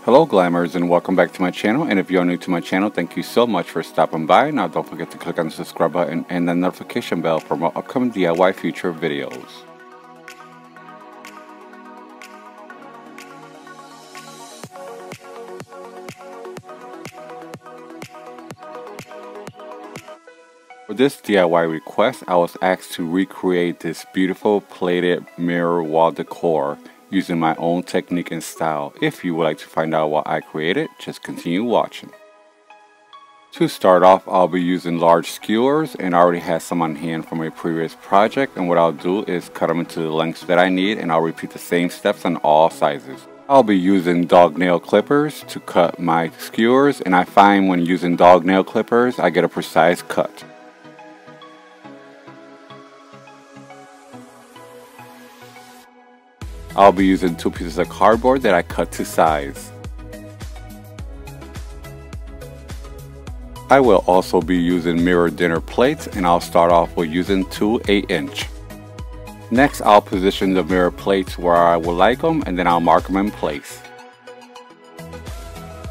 Hello Glamours, and welcome back to my channel. And if you're new to my channel, thank you so much for stopping by. Now don't forget to click on the subscribe button and the notification bell for more upcoming DIY future videos. For this DIY request, I was asked to recreate this beautiful plated mirror wall decor using my own technique and style. If you would like to find out what I created, just continue watching. To start off, I'll be using large skewers, and I already had some on hand from a previous project, and what I'll do is cut them into the lengths that I need, and I'll repeat the same steps on all sizes. I'll be using dog nail clippers to cut my skewers, and I find when using dog nail clippers, I get a precise cut. I'll be using 2 pieces of cardboard that I cut to size. I will also be using mirror dinner plates, and I'll start off with using 2 8-inch. Next, I'll position the mirror plates where I would like them, and then I'll mark them in place.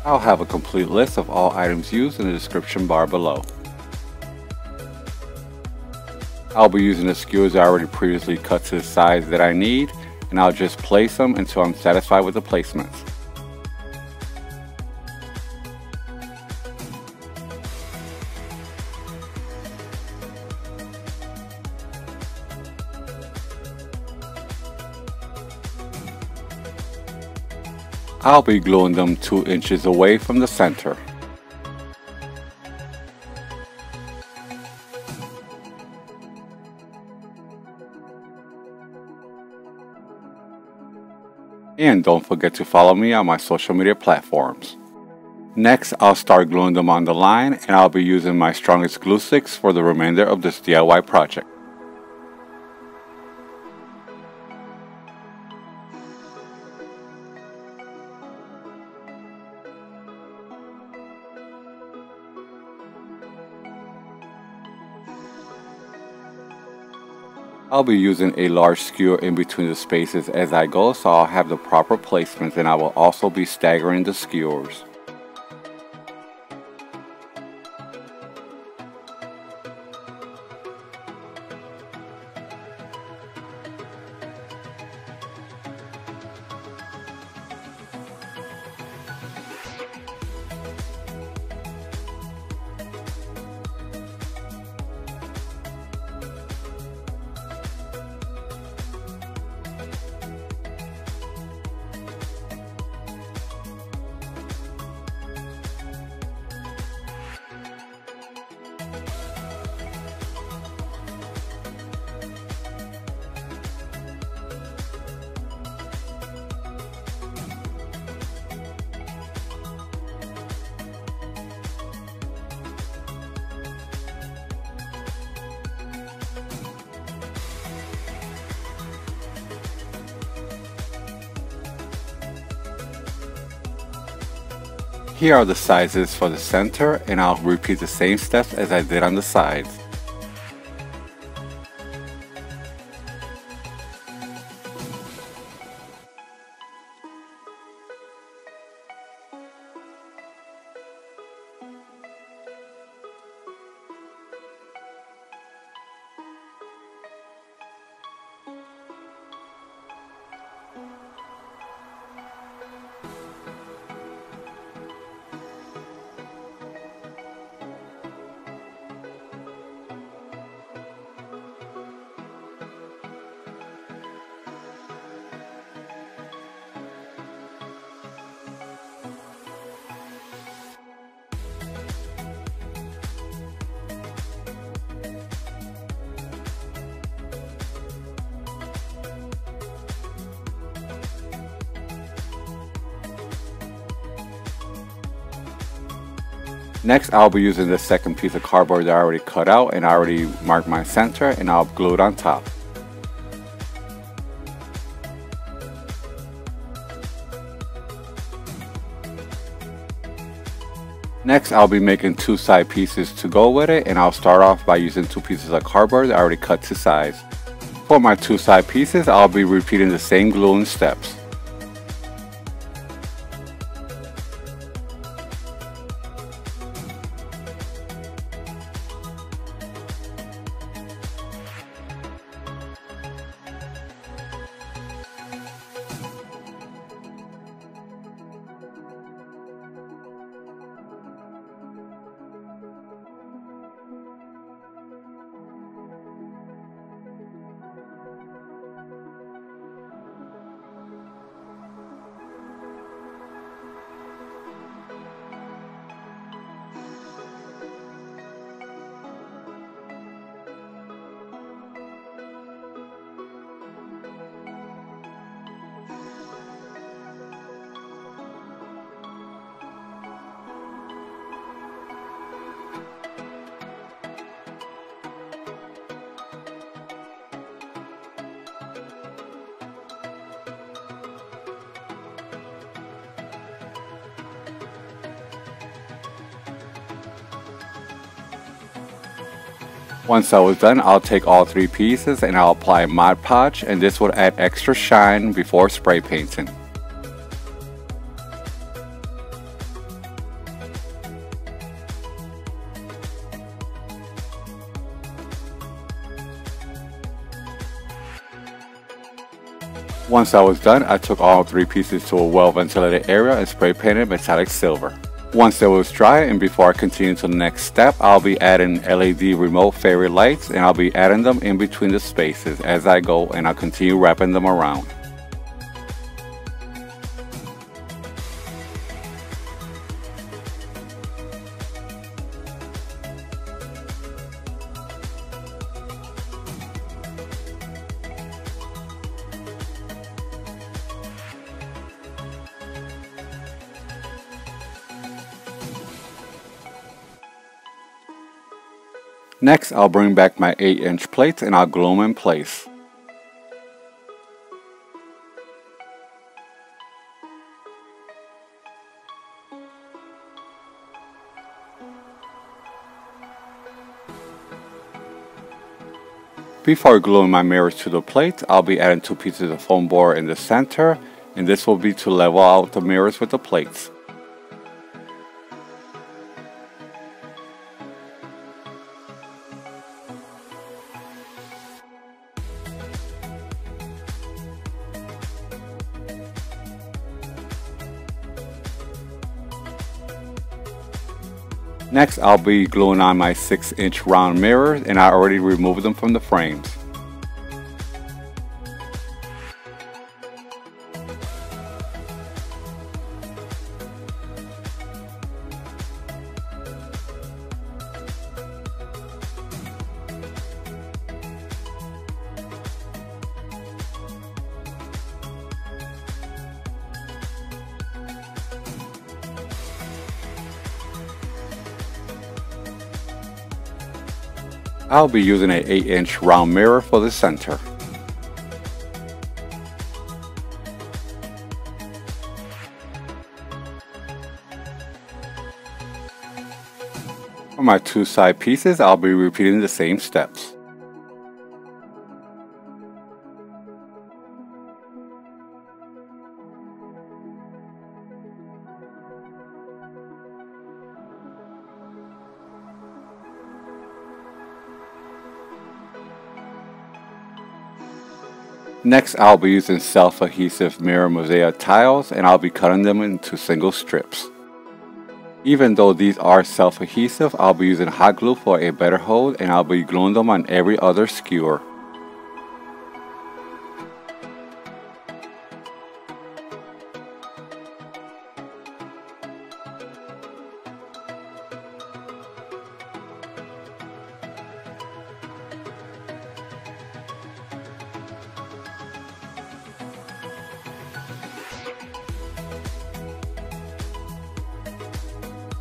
I'll have a complete list of all items used in the description bar below. I'll be using the skewers I already previously cut to the size that I need, and I'll just place them until I'm satisfied with the placements. I'll be gluing them 2 inches away from the center. And don't forget to follow me on my social media platforms. Next, I'll start gluing them on the line, and I'll be using my strongest glue sticks for the remainder of this DIY project. I'll be using a large skewer in between the spaces as I go, so I'll have the proper placements, and I will also be staggering the skewers. Here are the sizes for the center, and I'll repeat the same steps as I did on the sides. Next, I'll be using the second piece of cardboard that I already cut out, and I already marked my center, and I'll glue it on top. Next, I'll be making 2 side pieces to go with it, and I'll start off by using 2 pieces of cardboard that I already cut to size. For my 2 side pieces, I'll be repeating the same gluing steps. Once I was done, I'll take all 3 pieces and I'll apply Mod Podge, and this will add extra shine before spray painting. Once I was done, I took all 3 pieces to a well-ventilated area and spray painted metallic silver. Once it was dry and before I continue to the next step, I'll be adding LED remote fairy lights, and I'll be adding them in between the spaces as I go, and I'll continue wrapping them around. Next, I'll bring back my 8-inch plates and I'll glue them in place. Before gluing my mirrors to the plates, I'll be adding 2 pieces of foam board in the center, and this will be to level out the mirrors with the plates. Next, I'll be gluing on my 6-inch round mirrors, and I already removed them from the frames. I'll be using an 8-inch round mirror for the center. For my 2 side pieces, I'll be repeating the same steps. Next, I'll be using self-adhesive mirror mosaic tiles, and I'll be cutting them into single strips. Even though these are self-adhesive, I'll be using hot glue for a better hold, and I'll be gluing them on every other skewer.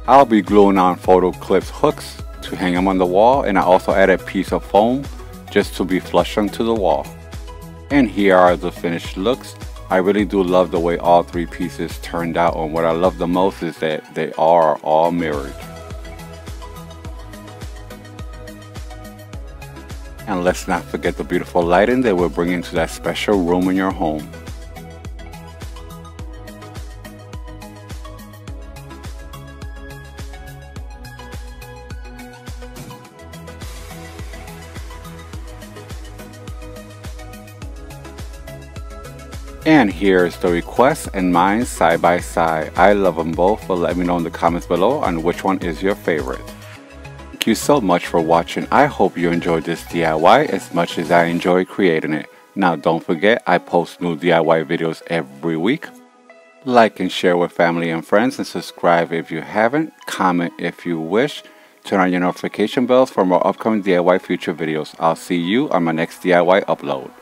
I'll be gluing on photo clip hooks to hang them on the wall, and I also added a piece of foam just to be flush onto the wall. And here are the finished looks. I really do love the way all 3 pieces turned out, and what I love the most is that they are all mirrored. And let's not forget the beautiful lighting that will bring into that special room in your home. And here's the request and mine side by side. I love them both, but let me know in the comments below on which one is your favorite. Thank you so much for watching. I hope you enjoyed this DIY as much as I enjoy creating it. Now don't forget, I post new DIY videos every week. Like and share with family and friends, and subscribe if you haven't. Comment if you wish. Turn on your notification bells for more upcoming DIY future videos. I'll see you on my next DIY upload.